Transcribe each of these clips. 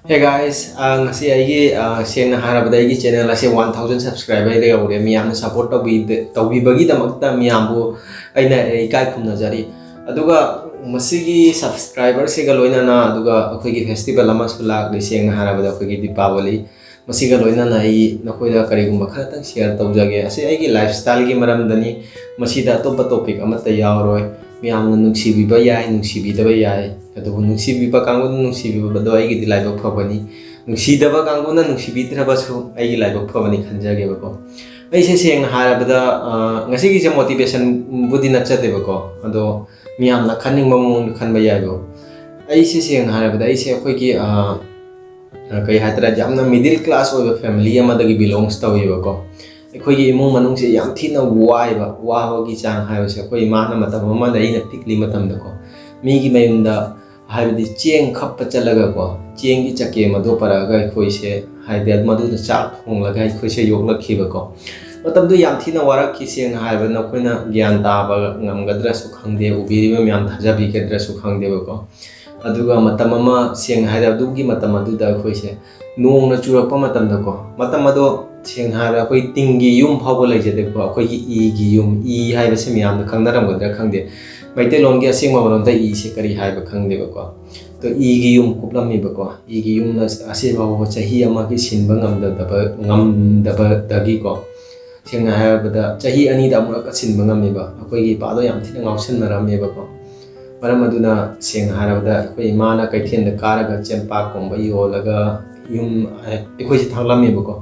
Hey guys, ngasi aigi sengna harabada aigi channel ase 1000 subscriber re aure miyamna support tawbi bagi damakta miyambu aina ikai khumna jari aduga masigi subscriber se ga loina na aduga akhoi festival ama sulak de sengna harabada akhoi Deepavali masiga loina na ai nakoida karigumba khatang share tawjage ase aigi lifestyle gi maram dani masida top topic ama ta yauroi miyamna nungsibiba yai nungsibidaba yai adubu nungsibiba kangu nungsibiba bado aigi dilaibak phobani nungsidaba kangu na nungsibidra basu aigi laibak phobani khanjage bako aise seng harabada ngasi gi motivation budi nachate bako ado miyamna khanning mamung khanba yaibo aise seng harabada aise akhoi gi kai hatara jamna middle class oiba family amadagi belongs tawibako ꯑꯩꯈꯣꯏꯒꯤ ꯏꯃꯨꯡ ꯃꯅꯨꯡꯁꯦ ꯌꯥꯝ ꯊꯤꯅ ꯋꯥꯕꯒꯤ ꯆꯥꯡ ꯍꯥꯏꯕꯁꯦ ꯑꯩꯈꯣꯏ ꯏꯃꯥꯅ ꯃꯇꯝ ꯑꯃꯗ ꯑꯩꯅ ꯄꯤꯛꯂꯤ ꯃꯇꯝꯗꯀꯣ ꯃꯤꯒꯤ ꯃꯌꯨꯝꯗ ꯍꯥꯏꯕꯗꯤ ꯆꯦꯡ ꯈꯞꯄ ꯆꯠꯂꯒꯀꯣ ꯆꯦꯡꯒꯤ ꯆꯀꯦꯝ ꯑꯗꯨ ꯄꯔꯛꯑꯒ ꯑꯩꯈꯣꯏꯁꯦ ꯍꯥꯏꯗꯤ ꯃꯗꯨꯗ ꯆꯥꯛ ꯊꯣꯡꯂꯒ ꯑꯩꯈꯣꯏꯁꯦ ꯌꯣꯛꯂꯛꯈꯤꯕꯀꯣ ꯃꯇꯝꯗꯨ ꯌꯥꯝ ꯊꯤꯅ ꯋꯥꯔꯛꯈꯤ ꯁꯦꯡꯅ ꯍꯥꯏꯕꯗ ꯑꯩꯈꯣꯏꯅ ꯒ꯭ꯌꯥꯟ ꯇꯥꯕ ꯉꯝꯒꯗ꯭ꯔꯁꯨ ꯈꯪꯗꯦ ꯎꯕꯤꯔꯤꯕ ꯃꯌꯥꯝ ꯊꯥꯖꯕꯤꯒꯗ꯭ꯔꯁꯨ ꯈꯪꯗꯦꯕꯀꯣ ꯑꯗꯨꯒ ꯃꯇꯝ ꯑꯃ ꯁꯦꯡꯅ ꯍꯥꯏꯔꯕ ꯑꯗꯨꯒꯤ ꯃꯇꯝ ꯑꯗꯨꯗ ꯑꯩꯈꯣꯏꯁꯦ ꯅꯣꯡꯅ ꯆꯨꯔꯛꯄ ꯃꯇꯝꯗꯀꯣ ꯃꯇꯝ ꯑꯗꯣ ꯁꯦꯡꯅ ꯍꯥꯏꯔꯒ ꯑꯩꯈꯣꯏ ꯇꯤꯡꯒꯤ ꯌꯨꯝ ꯐꯥꯎꯕ ꯂꯩꯖꯗꯦꯀꯣ ꯑꯩꯈꯣꯏꯒꯤ ꯏꯒꯤ ꯌꯨꯝ ꯏ ꯍꯥꯏꯕꯁꯤ ꯃꯌꯥꯝꯅ ꯈꯪꯅꯔꯝꯒꯗ꯭ꯔꯥ ꯈꯪꯗꯦ ꯃꯩꯇꯩꯂꯣꯟꯒꯤ ꯑꯁꯦꯡꯕ ꯃꯔꯣꯟꯗ ꯏꯁꯦ ꯀꯔꯤ ꯍꯥꯏꯕ ꯈꯪꯗꯦꯕꯀꯣ ꯑꯗꯣ ꯏꯒꯤ ꯌꯨꯝ ꯀꯨꯞꯂꯝꯃꯤꯕꯀꯣ ꯏꯒꯤ ꯌꯨꯝꯅ ꯑꯁꯤꯐꯥꯎꯕ ꯆꯍꯤ ꯑꯃꯒꯤ ꯁꯤꯟꯕ ꯉꯝꯗꯕꯗꯒꯤꯀꯣ ꯁꯦꯡꯅ ꯍꯥꯏꯔꯕꯗ ꯆꯍꯤ ꯑꯅꯤꯗ ꯑꯃꯨꯔꯛꯀ ꯁꯤꯟꯕ ꯉꯝꯃꯤꯕ ꯑꯩꯈꯣꯏꯒꯤ ꯏꯄꯥꯗꯣ ꯌꯥꯝ ꯊꯤꯅ ꯉꯥꯎꯁꯟꯅꯔꯝꯃꯦꯕꯀꯣ ꯃꯔꯝ ꯑꯗꯨꯅ ꯁꯦꯡꯅ ꯍꯥꯏꯔꯕꯗ ꯑꯩꯈꯣꯏ ꯏꯃꯥꯅ ꯀꯩꯊꯦꯜꯗ ꯀꯥꯔꯒ ꯆꯦꯡꯄꯥꯛꯀꯨꯝꯕ ꯌꯣꯜꯂꯒ ꯌꯨꯝ ꯑꯩꯈꯣꯏꯁꯦ ꯊꯥꯛꯂꯝꯃꯦꯕꯀꯣ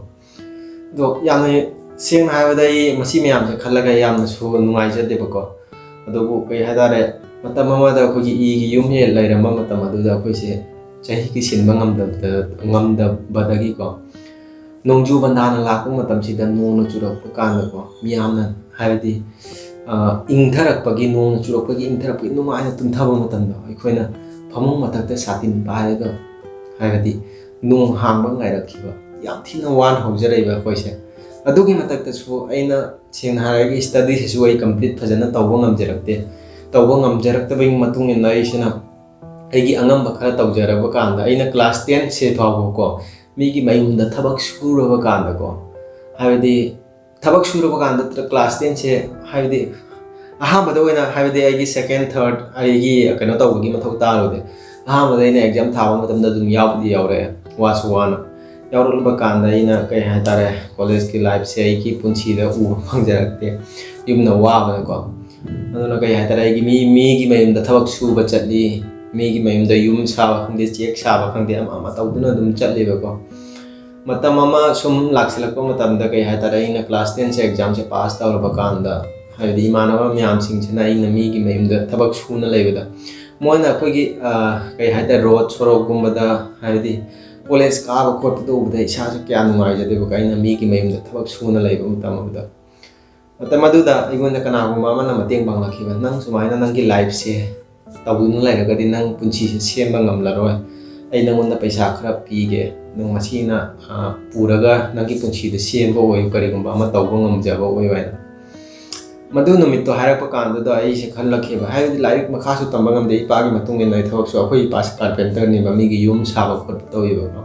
ꯑꯗꯣ ꯌꯥꯝꯅ ꯁꯦꯡꯅ ꯍꯥꯏꯕꯗ ꯑꯩ ꯃꯁꯤ ꯃꯌꯥꯝꯁꯦ ꯈꯜꯂꯒ ꯌꯥꯝꯅꯁꯨ ꯅꯨꯡꯉꯥꯏꯖꯗꯦꯕꯀꯣ ꯑꯗꯨꯕꯨ ꯀꯩ ꯍꯥꯏꯇꯥꯔꯦ ꯃꯇꯝ ꯑꯃꯗ ꯑꯩꯈꯣꯏꯒꯤ ꯏꯒꯤ ꯌꯨꯝ ꯂꯩꯔꯝꯕ ꯃꯇꯝ ꯑꯗꯨꯗ ꯑꯩꯈꯣꯏꯁꯦ ꯆꯍꯤꯒꯤ ꯁꯤꯟꯕ ꯉꯝꯗꯕꯗꯒꯤꯀꯣ ꯅꯣꯡꯖꯨ ꯕꯟꯗꯥꯅ ꯂꯥꯛꯄ ꯃꯇꯝꯁꯤꯗ ꯅꯣꯡꯅ ꯆꯨꯔꯛꯄ ꯀꯥꯟꯗꯀꯣ ꯃꯤꯌꯥꯝꯅ ꯍꯥꯏꯕꯗꯤ ꯏꯪꯊꯔꯛꯄꯒꯤ ꯅꯣꯡꯅ ꯆꯨꯔꯛꯄꯒꯤ ꯏꯪꯊꯔꯛꯄꯒꯤ ꯅꯨꯡꯉꯥꯏꯅ ꯇꯨꯝꯊꯕ ꯃꯇꯝꯗ ꯑꯩꯈꯣꯏꯅ ꯐꯃꯨꯡ ꯃꯊꯛꯇ ꯁꯥꯇꯤꯟ ꯄꯥꯏꯔꯒ ꯍꯥꯏꯕꯗꯤ ꯅꯣꯡ ꯍꯥꯡꯕ ꯉꯥꯏꯔꯛꯈꯤꯕ ꯌꯥꯝ ꯊꯤꯅ ꯋꯥꯅ ꯍꯧꯖꯔꯛꯏꯕ ꯑꯩꯈꯣꯏꯁꯦ ꯑꯗꯨꯒꯤ ꯃꯊꯛꯇꯁꯨ ꯑꯩꯅ ꯁꯦꯡꯅ ꯍꯥꯏꯔꯒ ꯁ꯭ꯇꯗꯤꯁꯤꯁꯨ ꯑꯩ ꯀꯝꯄ꯭ꯂꯤꯠ ꯐꯖꯅ ꯇꯧꯕ ꯉꯝꯖꯔꯛꯇꯦ ꯇꯧꯕ ꯉꯝꯖꯔꯛꯇꯕꯒꯤ ꯃꯇꯨꯡ ꯏꯟꯅ ꯑꯩꯁꯤꯅ ꯑꯩꯒꯤ ꯑꯉꯝꯕ ꯈꯔ ꯇꯧꯖꯔꯕ ꯀꯥꯟꯗ ꯑꯩꯅ ꯀ꯭ꯂꯥꯁ 10 ꯁꯦ ꯐꯥꯎꯕꯀꯣ ꯃꯤꯒꯤ ꯃꯌꯨꯝꯗ ꯊꯕꯛ ꯁꯨꯔꯕ ꯀꯥꯟꯗꯀꯣ ꯍꯥꯏꯕꯗꯤ ꯊꯕꯛ ꯁꯨꯔꯕ ꯀꯥꯟꯗ ꯀ꯭ꯂꯥꯁ 10 ꯁꯦ ꯍꯥꯏꯕꯗꯤ ꯑꯍꯥꯟꯕꯗ ꯑꯣꯏꯅ ꯍꯥꯏꯕꯗꯤ ꯑꯩꯒꯤ ꯁꯦꯀꯦꯟ ꯊꯔꯠ ꯑꯩꯒꯤ ꯀꯩꯅꯣ ꯇꯧꯕꯒꯤ ꯃꯊꯧ ꯇꯥꯔꯨꯗꯦ ꯑꯍꯥꯟꯕꯗ ꯑꯩꯅ ꯑꯦꯛꯖꯥꯝ ꯊꯥꯕ ꯃꯇꯝꯗ ꯑꯗꯨꯝ ꯌꯥꯎꯕꯗꯤ ꯌꯥꯎꯔꯛꯑꯦ ꯋꯥꯁꯨ ꯋꯥꯅ ꯌꯥꯎꯔꯛꯂꯕ ꯀꯥꯟꯗ ꯑꯩꯅ ꯀꯩ ꯍꯥꯏꯇꯥꯔꯦ ꯀꯣꯂꯦꯖꯀꯤ ꯂꯥꯏꯐꯁꯦ ꯑꯩꯒꯤ ꯄꯨꯟꯁꯤꯗ ꯎꯕ ꯐꯪꯖꯔꯛꯇꯦ ꯌꯨꯝꯅ ꯋꯥꯕꯅꯀꯣ ꯑꯗꯨꯅ ꯀꯩ ꯍꯥꯏꯇꯥꯔꯦ ꯑꯩꯒꯤ ꯃꯤꯒꯤ ꯃꯌꯨꯝꯗ ꯊꯕꯛ ꯁꯨꯕ ꯆꯠꯂꯤ ꯃꯤꯒꯤ ꯃꯌꯨꯝꯗ ꯌꯨꯝ ꯁꯥꯕ ꯈꯪꯗꯦ ꯆꯦꯛ ꯁꯥꯕ ꯈꯪꯗꯦ ꯑꯃꯇꯧꯗꯨꯅ ꯑꯗꯨꯝ ꯆꯠꯂꯤꯕꯀꯣ ꯃꯇꯝ ꯑꯃ ꯁꯨꯝ ꯂꯥꯛꯁꯤꯜꯂꯛꯄ ꯃꯇꯝꯗ ꯀꯩ ꯍꯥꯏꯇꯥꯔꯦ ꯑꯩꯅ ꯀ꯭ꯂꯥꯁ 10 ꯁꯦ ꯑꯦꯛꯖꯥꯝꯁꯦ ꯄꯥꯁ ꯇꯧꯔꯕ ꯀꯥꯟꯗ ꯍꯥꯏꯕꯗꯤ ꯏꯃꯥꯟꯅꯕ ꯃꯌꯥꯝꯁꯤꯡꯁꯤꯅ ꯑꯩꯅ ꯃꯤꯒꯤ ꯃꯌꯨꯝꯗ ꯊꯕꯛ ꯁꯨꯅ ꯂꯩꯕꯗ ꯃꯣꯏꯅ ꯑꯩꯈꯣꯏꯒꯤ ꯀꯩ ꯍꯥꯏꯇꯥꯔꯦ ꯔꯣꯗ ꯁꯣꯔꯣꯛꯒꯨꯝꯕꯗ ꯍꯥꯏꯕꯗꯤ ꯀꯣꯂꯦꯖ ꯀꯥꯕ ꯈꯣꯠꯄꯗ ꯎꯕꯗ ꯏꯁꯥꯁꯦ ꯀꯌꯥ ꯅꯨꯡꯉꯥꯏꯖꯗꯦꯕꯀꯣ ꯑꯩꯅ ꯃꯤꯒꯤ ꯃꯌꯨꯝꯗ ꯊꯕꯛ ꯁꯨꯅ ꯂꯩꯕ ꯃꯇꯝ ꯑꯗꯨꯗ ꯑꯩꯉꯣꯟꯗ ꯀꯅꯥꯒꯨꯝꯕ ꯑꯃꯅ ꯃꯇꯦꯡ ꯄꯥꯡꯂꯛꯈꯤꯕ ꯅꯪ ꯁꯨꯃꯥꯏꯅ ꯅꯪꯒꯤ ꯂꯥꯏꯐꯁꯦ ꯇꯧꯗꯨꯅ ꯂꯩꯔꯒꯗꯤ ꯅꯪ ꯄꯨꯟꯁꯤꯁꯦ ꯁꯦꯝꯕ ꯉꯝꯂꯔꯣꯏ ꯑꯩ ꯅꯪꯉꯣꯟꯗ ꯄꯩꯁꯥ ꯈꯔ ꯄꯤꯒꯦ ꯅꯪ ꯃꯁꯤꯅ ꯄꯨꯔꯒ ꯅꯪꯒꯤ ꯄꯨꯟꯁꯤꯗ ꯁꯦꯝꯕ ꯑꯣꯏꯌꯨ ꯀꯔꯤꯒꯨꯝꯕ ꯑꯃ ꯇꯧꯕ ꯉꯝꯖꯕ ꯑꯣꯏꯌꯨ ꯍꯥꯏꯅ ꯃꯗꯨ ꯅꯨꯃꯤꯠꯇꯣ ꯍꯥꯏꯔꯛꯄ ꯀꯥꯟꯗꯨꯗ ꯑꯩꯁꯦ ꯈꯜꯂꯛꯈꯤꯕ ꯍꯥꯏꯕꯗꯤ ꯂꯥꯏꯔꯤꯛ ꯃꯈꯥꯁꯨ ꯇꯝꯕ ꯉꯝꯗꯦ ꯏꯄꯥꯒꯤ ꯃꯇꯨꯡ ꯏꯟꯅ ꯊꯕꯛꯁꯨ ꯑꯩꯈꯣꯏ ꯏꯄꯥꯁꯤ ꯀꯥꯔꯄꯦꯟꯇꯔꯅꯦꯕ ꯃꯤꯒꯤ ꯌꯨꯝ ꯁꯥꯕ ꯈꯣꯠꯄ ꯇꯧꯋꯦꯕꯀꯣ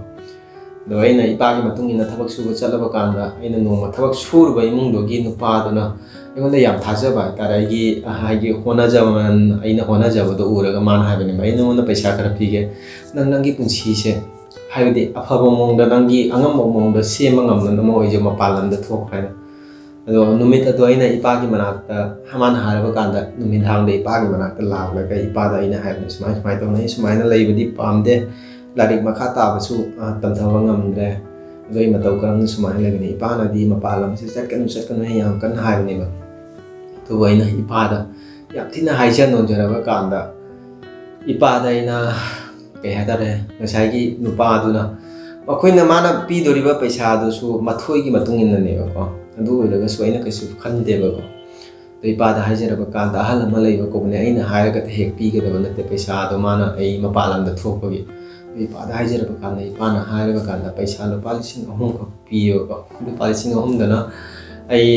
ꯑꯗꯣ ꯑꯩꯅ ꯏꯄꯥꯒꯤ ꯃꯇꯨꯡ ꯏꯟꯅ ꯊꯕꯛ ꯁꯨꯕ ꯆꯠꯂꯕ ꯀꯥꯟꯗ ꯑꯩꯅ ꯅꯣꯡꯃ ꯊꯕꯛ ꯁꯨꯔꯨꯕ ꯏꯃꯨꯡꯗꯨꯒꯤ ꯅꯨꯄꯥꯗꯨꯅ ꯑꯩꯉꯣꯟꯗ ꯌꯥꯝ ꯊꯥꯖꯕ ꯍꯥꯏꯇꯥꯔꯦ ꯑꯩꯒꯤ ꯑꯩꯅ ꯍꯣꯠꯅꯖꯕꯗꯣ ꯎꯔꯒ ꯃꯥꯅ ꯍꯥꯏꯕꯅꯦꯕ ꯑꯩ ꯅꯉꯣꯟꯗ ꯄꯩꯁꯥ ꯈꯔ ꯄꯤꯒꯦ ꯅꯪꯒꯤ ꯄꯨꯟꯁꯤꯁꯦ ꯍꯥꯏꯕꯗꯤ ꯑꯐꯕ ꯃꯑꯣꯡꯗ ꯅꯪꯒꯤ ꯑꯉꯝꯕ ꯃꯑꯣꯡꯗ ꯁꯦꯝꯕ ꯉꯝꯅꯕ ꯑꯣꯏꯖꯧ ꯃꯄꯥꯟ ꯂꯝꯗ ꯊꯣꯛ ꯍꯥꯏꯅ ꯑꯗꯣ ꯅꯨꯃꯤꯠ ꯑꯗꯣ ꯑꯩꯅ ꯏꯄꯥꯒꯤ ꯃꯅꯥꯛꯇ ꯃꯥꯅ ꯍꯥꯏꯔꯕ ꯀꯥꯟꯗ ꯅꯨꯃꯤꯗꯥꯡꯗ ꯏꯄꯥꯒꯤ ꯃꯅꯥꯛꯇ ꯂꯥꯛꯂꯒ ꯏꯄꯥꯗ ꯑꯩꯅ ꯍꯥꯏꯕꯅꯦ ꯁꯨꯃꯥꯏꯅ ꯇꯧꯅ ꯑꯩ ꯁꯨꯃꯥꯏꯅ ꯂꯩꯕꯗꯤ ꯄꯥꯝꯗꯦ ꯂꯥꯏꯔꯤꯛ ꯃꯈꯥ ꯇꯥꯕꯁꯨ ꯇꯝꯊꯕ ꯉꯝꯗ꯭ꯔꯦ ꯑꯗꯣ ꯑꯩ ꯃꯇꯧ ꯀꯔꯝꯅ ꯁꯨꯃꯥꯏꯅ ꯂꯩꯕꯅꯤ ꯏꯄꯥꯅꯗꯤ ꯃꯄꯥꯟ ꯂꯝꯁꯦ ꯆꯠꯀꯅꯨ ꯌꯥꯝ ꯀꯟꯅ ꯍꯥꯏꯕꯅꯦꯕ ꯑꯗꯨꯕꯨ ꯑꯩꯅ ꯏꯄꯥꯗ ꯌꯥꯝ ꯊꯤꯅ ꯍꯥꯏꯖ ꯅꯣꯟꯖꯔꯕ ꯀꯥꯟꯗ ꯏꯄꯥꯗ ꯑꯩꯅ ꯀꯩ ꯍꯥꯏꯇꯥꯔꯦ ꯉꯁꯥꯏꯒꯤ ꯅꯨꯄꯥꯗꯨꯅ ꯃꯈꯣꯏꯅ ꯃꯥꯅ ꯄꯤꯗꯣꯔꯤꯕ ꯄꯩꯁꯥꯗꯨꯁꯨ ꯃꯊꯣꯏꯒꯤ ꯃꯇꯨꯡ ꯏꯟꯅꯅꯦꯕꯀꯣ ꯑꯗꯨ ꯑꯣꯏꯔꯒꯁꯨ ꯑꯩꯅ ꯀꯩꯁꯨ ꯈꯟꯗꯦꯕꯀꯣ ꯑꯗꯣ ꯏꯄꯥꯗ ꯍꯥꯏꯖꯔꯕ ꯀꯥꯟꯗ ꯑꯍꯜ ꯑꯃ ꯂꯩꯕ ꯀꯧꯕꯅꯦ ꯑꯩꯅ ꯍꯥꯏꯔꯒ ꯍꯦꯛ ꯄꯤꯒꯗꯕ ꯅꯠꯇꯦ ꯄꯩꯁꯥꯗꯣ ꯃꯥꯅ ꯑꯩ ꯃꯄꯥꯟ ꯂꯝꯗ ꯊꯣꯛꯄꯒꯤ ꯏꯄꯥꯗ ꯍꯥꯏꯖꯔꯕ ꯀꯥꯟꯗ ꯏꯄꯥꯅ ꯍꯥꯏꯔꯕ ꯀꯥꯟꯗ ꯄꯩꯁꯥ ꯂꯨꯄꯥ 3,000 ꯈꯛ ꯄꯤꯌꯦꯕꯀꯣ ꯂꯨꯄꯥ 3,000ꯗꯅ ꯑꯩ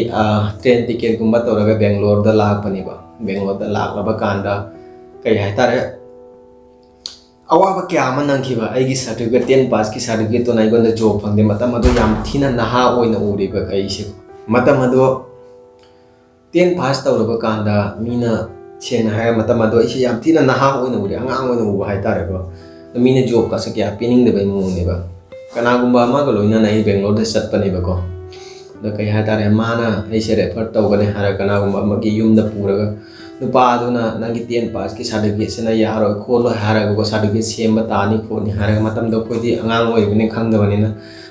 ꯇ꯭ꯔꯦꯟ ꯇꯤꯀꯦꯠꯀꯨꯝꯕ ꯇꯧꯔꯒ ꯕꯦꯡꯒ꯭ꯂꯣꯔꯗ ꯂꯥꯛꯄꯅꯦꯕ ꯕꯦꯡꯒ꯭ꯂꯣꯔꯗ ꯂꯥꯛꯂꯕ ꯀꯥꯟꯗ ꯀꯩ ꯍꯥꯏꯇꯥꯔꯦ अवाब क्या नंखिबा अगी सर्टिफिकेट 10 पास की सर्टिफिकेट तो नाइगोन जॉब फंगदे मतम अदो याम थीना नहा ओइना उरिबा कइसे मतम अदो 10 पास तौरबा कांदा मीना सेंगना हाय मतम अदो इसे याम थीना नहा ओइना उरि अंगांग ओइना उबा हाय तारेबो मीना जॉब का सक्या पिनिंग दे बई मोनेबा कनागुंबा मा को लोइना नाइ बेंगलोर दे चटपनेबा को द कई हाय तारे माना ऐसे रेफर तौगने हारा कनागुंबा मगी युम द पुरगा नुपादुना नंगी 10 पास की सर्टिफिकेट सेना यारो खोलो हारा को सर्टिफिकेट सेम तानी खोनी हारा मतम दो कोई अंगांग ओइबने खंगदबनिना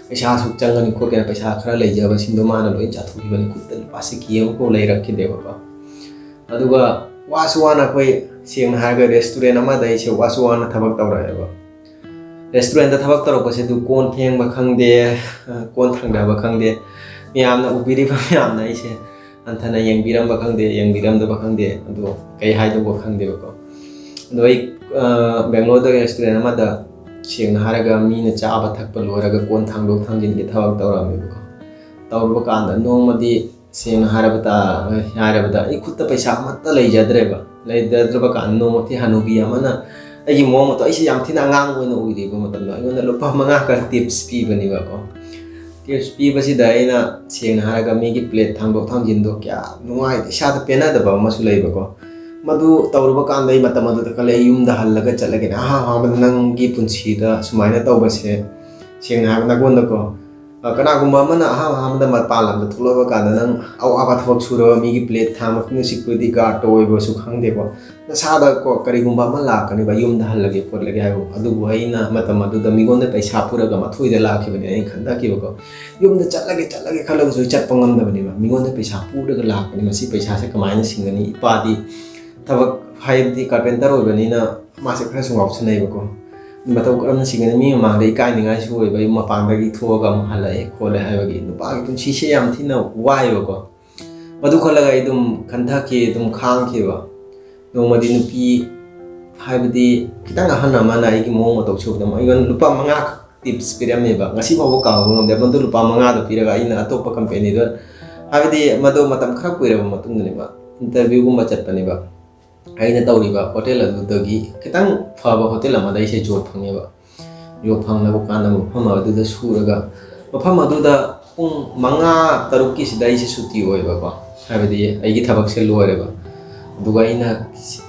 पैसा सुक चंगनी खोके पैसा खरा लेजब सिंदो माना लोइ चाथुखिबनि कुत्तल पासे कियम को ले रखिदेबो को अदुगा वासुवाना कोई सेंग हागा रेस्टोरेंट अमा दै से वासुवाना थबक तौरायबो रेस्टोरेंट दा थबक तौरपसे दु कोन थेंबा खंगदे कोन थंगदाबा खंगदे मियामना उबिरिबा मियामना इसे अंथना यंगबिरम खंगदे यंगबिरम द खंगदे अदो कई हाइदो खंगदे को अदो आई बेंगलोर द रेस्टोरेंट अमा दा सेंग हारगा मीना चाबा थकप लोरगा कोन थांगदो थांजिन के थबक तौरामेबो को तौरबा कांदा नोंमदी सेंग हारबता यारबदा आई खुत्ता पैसा मत्ता लेजद्रेबा लेजद्रबा कान नोंमथि हनुबी अमना आई मोम तो ऐसे याम थिना अंगांग ओइना उइरिबो मतम आइगोंदा लुपा मंगा का टिप्स पीबनिबा को टिप्स पीबसिदा आइना सेंग हारगा मीगी प्लेट थांगदो थांजिन दो क्या नुआइ इसादा पेनादबा मसु लेबा को मधु तौरबा कान दई मतम मधु कले युम दा हल्लगा चलगे हा हा नंगी पुंसीदा सुमाइना तौबसे सेंग हाग नगोंदा को कनागुंबा मना हा हा मदा मपालम द थुलोबा कान नंग अवाबा थबक सुरो मीगी प्लेट थामक सिक्युरिटी गार्ड तोइबो सु खंगदेबो नसादा को करिगुंबा म लाकनि बा युम दा हल्लगे पोरलगे हागो अदुबो हैना मतम मधु द मिगोंदा पैसा पुरगा मथुइदा लाखिबनि ai खंदा किबको युम दा चलगे खलग सु चटपंगम दबनि बा मिगोंदा पैसा पुरगा लाकनि मसी पैसा से कमाइना सिंगनि इपादी थबक हाइबदी कारपेंटर होइबनिना मासे खरा सुंगाव सनैबको मतौ करम सिंगनि मी मांगदे इकाइनिंगाय सु होइबा युम मपांगदगी थोगा म हलाए खोले हाइबगी नुपागी पुंसी से याम थिना वाइबको मधु खलगा इदुम खंथाकी इदुम खांगखिबा नोमदी नुपी हाइबदी खितंग हन्ना माना आइगी मोंग मतौ सुबदम आइगन लुपा मंगा टिप्स पिरमेबा ngasi फावबो कावबो ngamde bantu lupa मंगा द पिरगा आइना अतोप कंपनी द हाइबदी मदो मतम खरा कुइरबा मतुंगनिबा इंटरव्यू गुम चटपनिबा आइना तौरिबा होटल अदुदगी खितंग फाबा होटल अमदा इसे जॉब फंगेबा जॉब फंगनबो काना मफम अदुदा सुरगा मफम अदुदा पुंग मंगा तरुक की सिदा इसे सुती होइबा को हाइबदी आइगी थबक से लोरेबा दुगा इना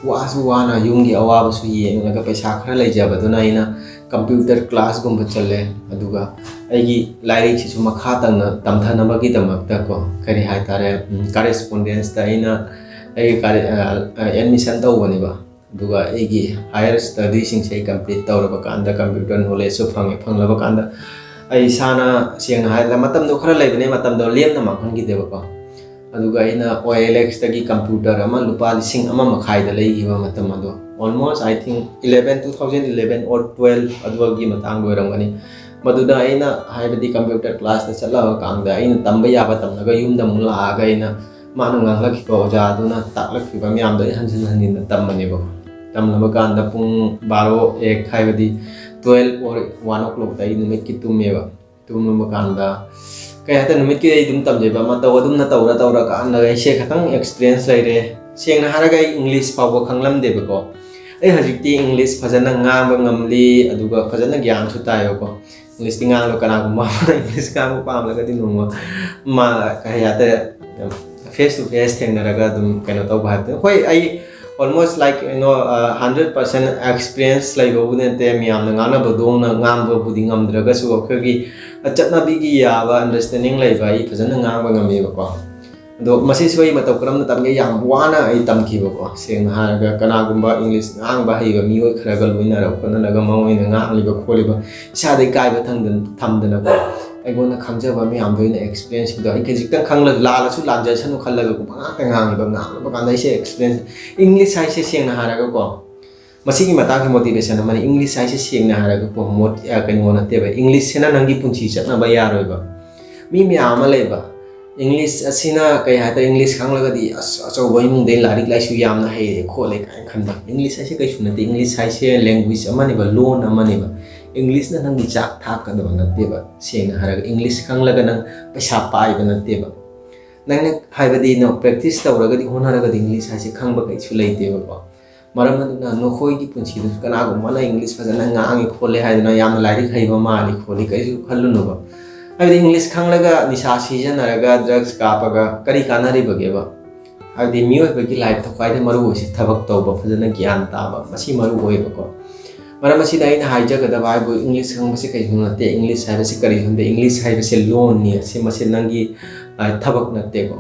वासु वाना युंगी अवाबसु येंगलगा पैसा खरा लेजबदुना इना कंप्यूटर क्लास गुम चले अदुगा आइगी लाइरिक सिसु मखा तंगना तमथनबगी दमकता को करि हाय तारे करेस्पोंडेंस ता इना एडमिशन तौबनिबा दुगा एगी हायर स्टडी सिंग से कंप्लीट तौरबा कांदा कंप्यूटर नॉलेज फंगे फंगलबा कांदा आई साना सेंग हाय मतम दो खरा लेबने मतम दो लेमना मखंगी देबको अदुगा इना OLX तगी कंप्यूटर अमा लुपा लिसिंग अमा मखाइदा लेगिबा मतम अदो ऑलमोस्ट आई थिंक 2011 और 12 अदुगी मतंग दोरंगनी मदुदा आइना हाइबदी कंप्यूटर क्लास दा चलावा कांदा आइना तंबा याबा तमनगा युमदा मुला आगा आइना माना nganglakhiba oja aduna taklakhiba miyamda hanjin hanjin tammaneба tamnaba kanda pung 12 1 haibadi 12 or 1 o'clock dai numit ki tummeba tumma kanda kaya ta numit ki dum tamjeba mata wadum na tawra kanda ise khatang experience laire sengna haraga english pawo khanglam deba ko ai hajikti english phajana ngamba ngamli aduga phajana gyan su tayo ko english tingang lo kana gumma english ka mo pam laga dinunga ma kaya ta face to face थेंगनरगा दुम कनो तो भात होय आई almost like 100% experience लाइबो ने मियाम गाना बदोंग गाम बुदी ngamद्रगा सु अखगी चटना बिगी याबा अंडरस्टैंडिंग लाइबा आई फजन गांग ngमेबको दो मसी सोई मतौ करम तमगे याम वाना आई तमखिबको सेंग हारगा कनागुंबा इंग्लिश गांग बाहिबा मियोय खरगा लोइना र कोननगा मौइना गांग लिबा खोलिबा सादै काइबा थंदन थमदना अगोना खंजबा मियाम दोइना एक्सपीरियंस दो आई केजिक्तन खंगला लालासु लांजसनु खल्लगा को पांगा गांगिबा गांग कांदा इसे एक्सपीरियंस इंग्लिश साइसे सेंग हारगा को मसीगी मतांग मोटिवेशन माने इंग्लिश साइसे सेंग हारगा को मोट कनो नतेबा इंग्लिश सेना नंगी पुंची चतना यारोइबा मी मियाम लेबा इंग्लिश असिना कई हाता इंग्लिश खांगलगदी अचौबा इमुंग दे लारिक लाइसु यामना हेरे खोले काय खनबा इंग्लिश साइसे कैसु नते इंग्लिश साइसे लैंग्वेज अमानेबा लोन अमानेबा इंग्लिश ना नंगी चाक थाक कदब नतेबा सेंग हारगा इंग्लिश खांगलगा नंग पैसा पाइबा नतेबा नंग हाइबदी नो प्रैक्टिस तौरगदी होनरगदी इंग्लिश हाइसे खांबा कैसु लेतेबा को मरम अदुना नखोई की पुंसी दु कनागुम्बना इंग्लिश फजना ngangi खोले हाइदना याम लाइरिक हैबा माली खोले कैसु खल्लुनुबा हाइदि इंग्लिश खंगलगा निशा सिजनरगा ड्रग्स कापगा करी कानारि बगेबा हाइदि मियोबगी लाइफ त ख्वाइदे मरु होइसे थबक तौबा फजना ज्ञान ताबा मसी मरु होइबको मरम असिदा आइना हाइजगदबा हाइबो इंग्लिश खंगबसे कैसु नते इंग्लिश हाइबसे करी हुंदे इंग्लिश हाइबसे लोन नि से मसे नंगी थबक नतेको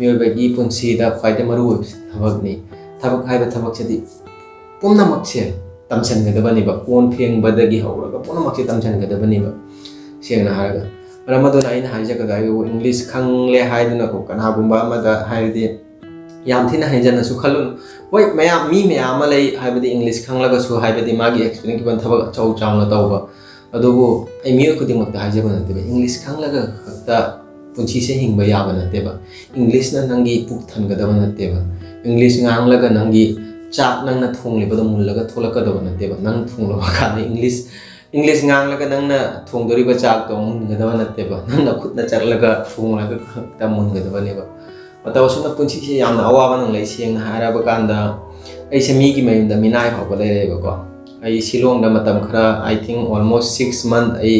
मियोबगी पुंसीदा ख्वाइदे मरु होइसे थबक नि थबक हाइबा थबक सेदि पुनमक्से तमसनगदबनिबा कोन फेंगबदगी हौरगा पुनमक्से तमसनगदबनिबा सेंगना हारगा मरमदुना आइना हाइजगदा इंग्लिश खंगले हाइदुना को कनागुम्बा अमदा हाइदि याम थिना हाइजनसु खल्लुन होय मयाम मी मयाम लೈ हाइबदि इंग्लिश खंगलगसु हाइबदि मागी एक्सपीरियंस किबन थबक चौ चावना तौबा अदुबु आई मियो खुदिमक्ता हाइजबन नतेबा इंग्लिश खंगलगा खक्ता पुंसी से हिंगबा याबा नतेबा इंग्लिश ना नंगी पुक थनगदबा नतेबा इंग्लिश ngang नंगी चाक नंगना थोंगलिबदो मुल्लगा थोलकदबा नतेबा नंग थोंगलबा काने इंग्लिश ngang नंगना थोंगदोरिबा चाक तो मुनगदबा नतेबा नंगना खुदना चरलगा थोंगलगा खक्ता मुनगदबा नेबा मतवसुना पुंसी से यामना अवाबा नंग लै सेंगना हाराबा कांदा ऐसे मीगी मयुमदा मिनाय फावबा लेरेबको आई शिलोंग दा मतम खरा आई थिंक ऑलमोस्ट 6 month आई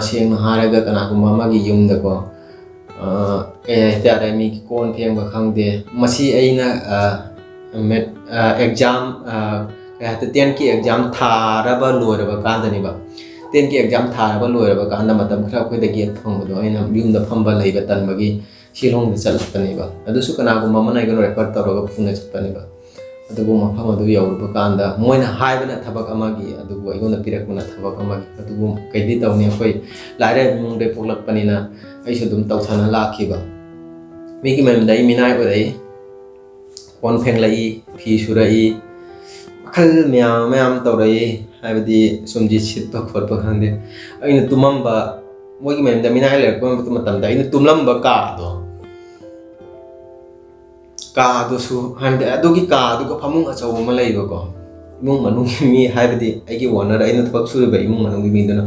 सेंगना हारागा कनागुम्बा मागी युमदको क्या मी कोन फेंग खादे एग्जाम क्या 10 की एग्जाम थारब लोरब कांदनीब 10 की एग्जाम थारब लोरब कांद मतम खरा अखोइद गेट फंगबदो अइना युमद फंबा लैबा तनबगी शिलोंग चलपनीब अदुसु कनागुम्बा मना इगन रेफर तौरग फुना चपनीब अदुबु मफम अदु यौरब कांद मोइना हाइबना थबक अमागी अदुबु इगोन पिरकमना थबक अमागी अदुबु कैदि तौनी अखोइ लाइरे मुंगदे पोगलकपनिना ऐसु दुम तौथाना लाखिबा मीगी मयुमदा इ मिनाय ओरै कोन फेंगलाई फी सुरई मखल म्याम तौरई हाइबदि सुमजि सिटबा खोटबा खांदे अइना तुमंबा मोगी मयुमदा मिनाय लेरकबा मतमदा अइना तुमलंबा कादोसु हाइबदि अदुगी कादुगा फमुंग अचौ अमा लैबको इमुंग मनुंग मी हाइबदि आइगी ओनर अइना थबक सुरबा इमुंग मनुंग मीदुना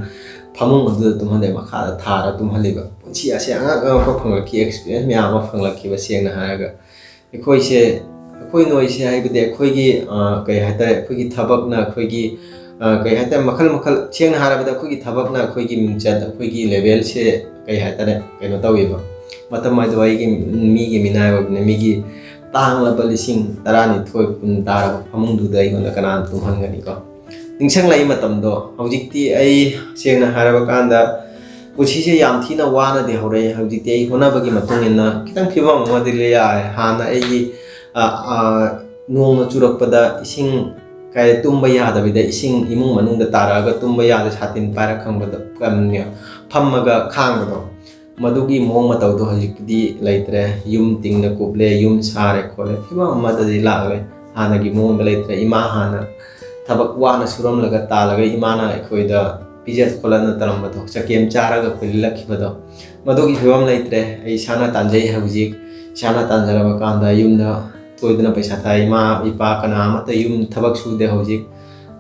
फमुंग अदु तुमहदे मखादा थारा तुमहलिबा पुंसी आसे अंगा फंगलकी एक्सपीरियंस म्याम फंगलकी सेंगना हारगा अखोइसे अखोइ नोइसे हाइबदि अखोइगी कै हाइता अखोइगी थबकना अखोइगी कै हाइता मखल मखल सेंगना हारबदा अखोइगी थबकना अखोइगी मिंगचत अखोइगी लेवल से कै हाइता कैनो तौइबा मतम माइदवाइगी मीगी मिनायबने मीगी तांगलबा लिसिंग तरानी थोइ कुन तारा फमुंगदुदा इगोन कनान तुमहनगनिको निंगसंग लाई मतमदो हौजिक्ति आई सेंगना हारबा कांदा पुछिसे याम थीना वाना दे हौरे हौजिक्ति आई होनाबगी मतुंगिना खितंग फिबम मदि लेया हाना आइगी नोंग चुरकपदा इसिंग काय तुंबा यादबिदा इसिंग इमुंग मनुंगदा तारागा तुंबा याद सातिन पारा खंगबदा कमन्या फम्मगा खांगबदो मदुगी मोंग मतौदो हौजिक्ति लैत्रे युम तिंगना कुबले युम सारे खोले फिबम मददि लागले हानागी मोंग लैत्रे इमा हाना थबक वाना सुरम लगा तालगा इमाना अखोइदा पिजत खोलना तरमबदो चकेम चारागा खुलिलखिबदो मदुगी फिबम लैत्रे आई साना तांजै हौजिक साना तांजरबा कांदा युमदा तोइदना पैसा था इमा इपा कना मत युम थबक सुदे हौजिक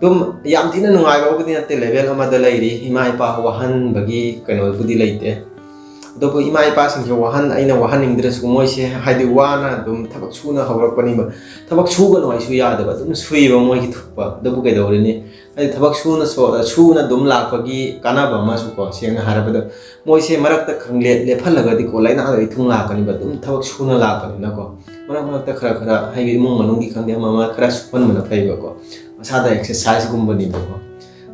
तुम याम थिना नुंगाइबाबुदि नते लेवल अमदा लैरि इमा इपा वहन बगी कनोबुदि लैते अदोबो इमा इपा सिंगे वहन आइना वहन इंद्रसु मोइसे हाइदि वाना दुम थबक सुना हौरकपनिबा थबक सुगनो आइसु यादबा दुम सुइबा मोइगी थुपा अदोबु कैदौरिनि आई थबक सुना दुम लापगी कानाबा मासुको सेंगना हारबदा मोइसे मरकता खंगले लेफलगदि को लाइना दै थुंग लाकनिबा दुम थबक सुना लाकनिनाको मरकता खरा खरा हाइगी मुंग मनुंगी खंगे मामा खरा सुपन मना फैबको सादा एक्सरसाइज गुम्बनिबको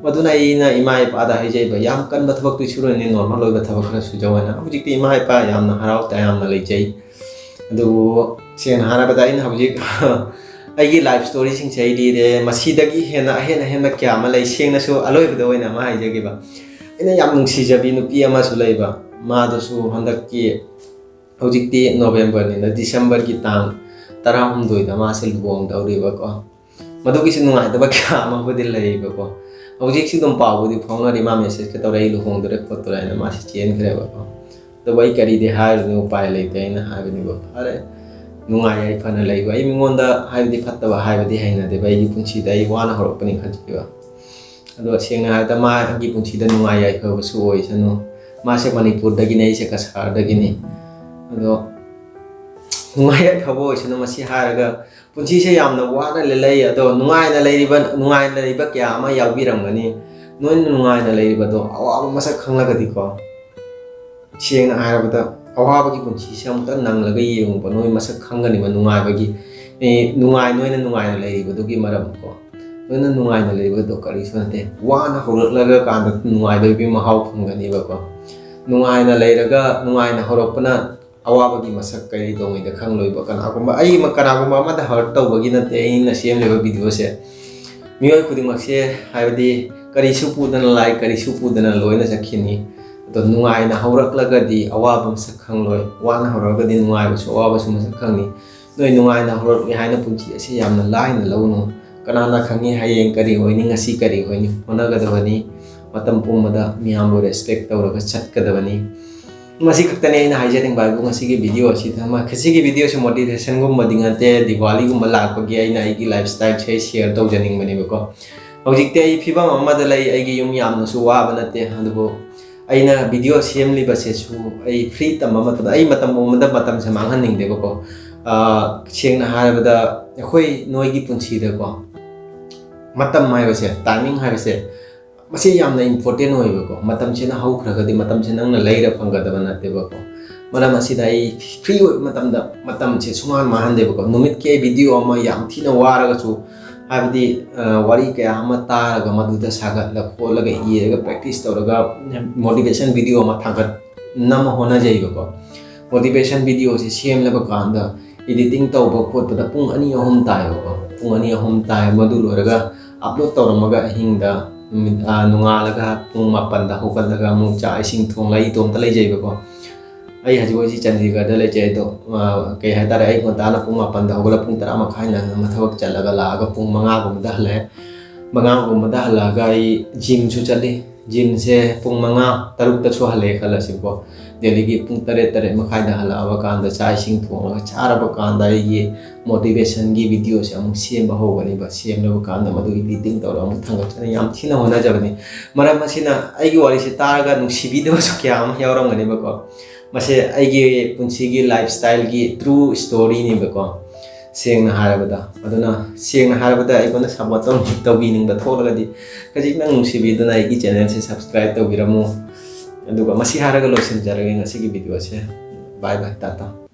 मदुना इना इमा इपादा हाइजैबा याम कनबा थबक तुसुरनि नॉर्मल ओइबा थबक खरा सुजवाना हुजिक्ति इमा इपा यामना हराव तायामना लैजै अदु सेंगना हारबदा इन हुजिक आइगी लाइफ स्टोरी सिंग छै लिरे मसीदगी हेना हेना हेना क्या मा लै सेंगनासु अलोइबदा ओइना मा हाइजगेबा ina yam nungsijabi nupi ama su leiba ma do su handakki hojikti November ni na December ki tang 13 da ma se lubong dauriba ko madugi si nungai da ba kya ma budi leiba ko hojik si dum pa budi phone ri ma message ke torai lubong dore ko torai na ma si chen kre ba ko to bai kari de hai nu pai leite na ha bi ni bo are nungai ai phana leiba ai mingonda hai di phatta ba hai di haina de bai gi punchi dai wana horopani khajiba ado sengna ha ta ma gi punchi da nungai ai ko su oi sanu ma se Manipur da gi nei se Kasar da gi ni ado nungai ai khabo sanu masi haraga पुंसी से यामना वाना ले अदो नुंगाइना लेरिबा क्या अमा याउबिरमगनी नोइन नुंगाइना लेरिबदो अवाब मसक खंगलागदि को सेंगना हारबदा अवाबगी पुंसी से अमुता नंगलगा येंगबो नोइ मसक खंगनी मा नुंगाइबगी नोइना नुंगाइना लेरिबदोगी मरम को नोइना नुंगाइना लेरिबदो करिसु नते वाना होरलगा कांदा नुंगाइबगी महाव फंगनीबको नुंगाइना लेरगा नुंगाइना होरपना अवाबगी मसक कई दोंगैदा खंगलोइबा कनागुम्बा अमदा हर्ट तौबगी नते अइना सेमलेबा वीडियो से मियोय खुदिमकसे हाइबदी करिसु पुदना लाइ करिसु पुदना लोइना चखिनी तो नुंगाइना हौरक्लगदी अवाब मसक खंगलोय वाना हौरगदी नुंगाइबसु अवाबसु मसक खंगनी नोइ नुंगाइना हौरक्ले हाइना पुंची असे यामना लाइना लौनो कनाना खंगी हायें करी होइनी ngasi करी होइनी होनगदबनी मतम पुंगमदा मियामबो रेस्पेक्ट तौरगा चटकदबनी मसी खक्तने इन हाइजरिंग बाइबु ngasi की वीडियो अछि थमा खसी की वीडियो से मोटिवेशन गुम मदिंगते दिवाली गुम लाकपगी आइना आइगी लाइफस्टाइल छे शेयर तौजनिंग बनेबको हौजिकते आई फिबम अमदा लई आइगी युम यामनसु वाब नते अदुबो आइना वीडियो सेमलिबा सेसु आई फ्री तम मतम आई मतम से मांगहनिंगदेबको सेंगना हारबदा अखोई नोइगी पुंसीदको मतम हाइबसे टाइमिंग हाइबसे मसे यामना इम्पोर्टेंट होइबको मतम सेना हौखरगदि मतम से नंगना लेरा फंगदबा नतेबको मरम असिदा आई फ्री मतम से सुमान माहनदेबको नुमित के वीडियो अमा याम थिना वारगसु हाबदी वारी कया अमा तारगा मदुदा सागतला खोलगा इरेगा प्रैक्टिस तौरगा मोटिवेशन वीडियो अमा थागत नम होना जाइबको मोटिवेशन वीडियो से सेमलबा कांदा एडिटिंग तौबा खोतदा पुंग अनि अहुम तायबको पुंग अनि अहुम ताय मदु लोरगा अपलोड तौरमगा हिंगदा नुंगालगा पुंग मापनदा होगलगा मु चा इसिंग थोंगला इतोमता लेजैबको आई हजिबोजी चंडीगढ़ लेजै तो के हातारे आई कोताना पुंग मापनदा होगला पुंग 10 मखाइना मथवक चलगा लागा पुंग 5 गुमदा हले 5 गुमदा हलागा आई जिम सु चली जिम से पुंग 5 तरुक तसु हले खलसिबो दिल्ली की पुंग 3 मखाइदा हलावा कांदा चा इसिंग थोंगला चारबा कांदा ये मोटिवेशन की वीडियो से अमु सेम होगनीबा सेमलबा कांदा मदु एडिटिंग तौर अमु थांगचना याम थिना होना जबनी मरम मसिना आइगी वारी से तारगा नुसिबिदबसु क्या अम यावरमगनीबको मसे आइगी पुंसी की लाइफस्टाइल की ट्रू स्टोरी नीबको सेंगना हारबदा अदुना सेंगना हारबदा आइकोना सपोर्ट तौबिनिंगबा थोलगदी कजिक नंग नुसिबिदना आइगी चैनल से सब्सक्राइब तौबिरमु अदुगा मसी हारगा लोसन जरगे ngasi की वीडियो से बाय बाय टाटा।